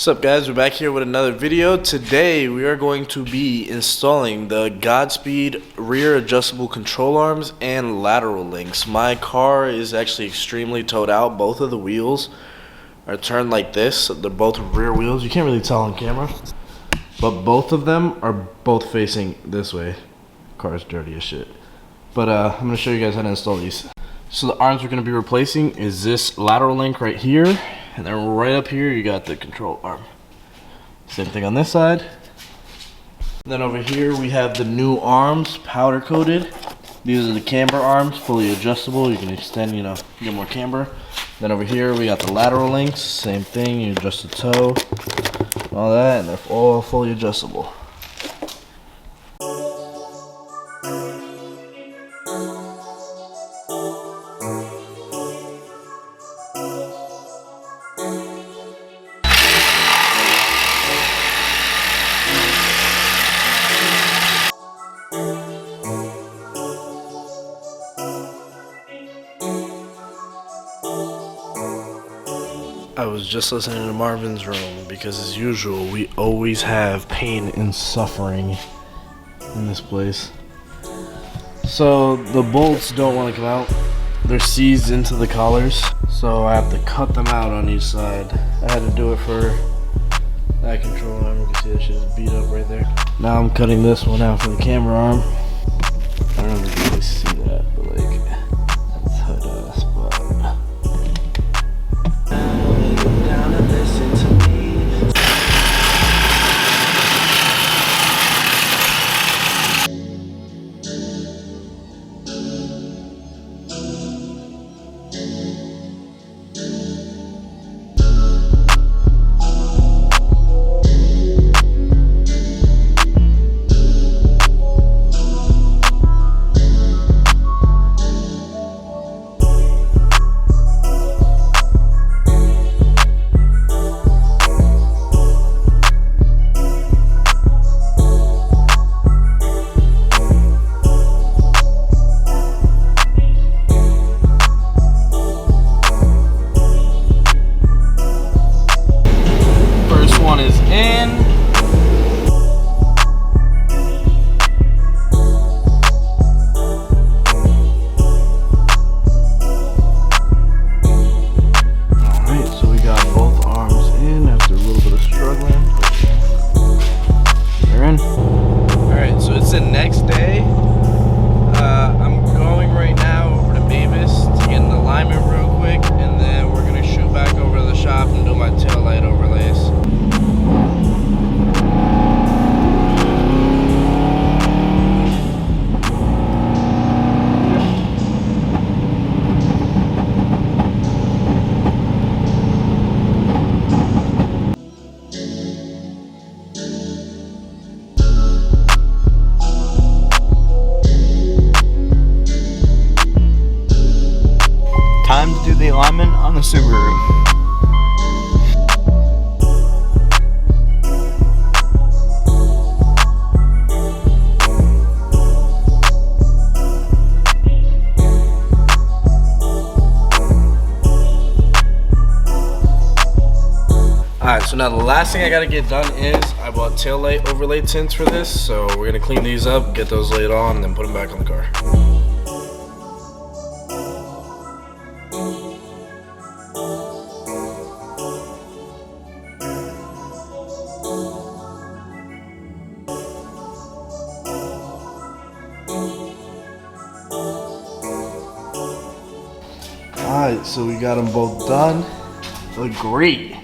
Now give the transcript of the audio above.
What's up guys, we're back here with another video. Today we are going to be installing the Godspeed rear adjustable control arms and lateral links. My car is actually extremely towed out. Both of the wheels are turned like this. They're both rear wheels. You can't really tell on camera, but both of them are both facing this way. Car's dirty as shit. But I'm going to show you guys how to install these. So the arms we're going to be replacing is this lateral link right here. And then right up here, you got the control arm. Same thing on this side. Then over here, we have the new arms, powder coated. These are the camber arms, fully adjustable. You can extend, get more camber. Then over here, we got the lateral links. Same thing, you adjust the toe, all that, and they're all fully adjustable. I was just listening to Marvin's Room because, as usual, we always have pain and suffering in this place. So the bolts don't want to come out. They're seized into the collars, so I have to cut them out on each side. I had to do it for that control arm. You can see that shit is beat up right there. Now I'm cutting this one out for the camera arm. I don't know if you can really see that, but like, that's how that spot. The next day, I'm going right now over to Mavis to get an alignment real quick, and then we're gonna shoot back over to the shop and do my taillight overlays. Time to do the alignment on the Subaru. Alright, so now the last thing I gotta get done is I bought taillight overlay tints for this, so we're gonna clean these up, get those laid on, and then put them back on the car. Alright, so we got them both done. Look great.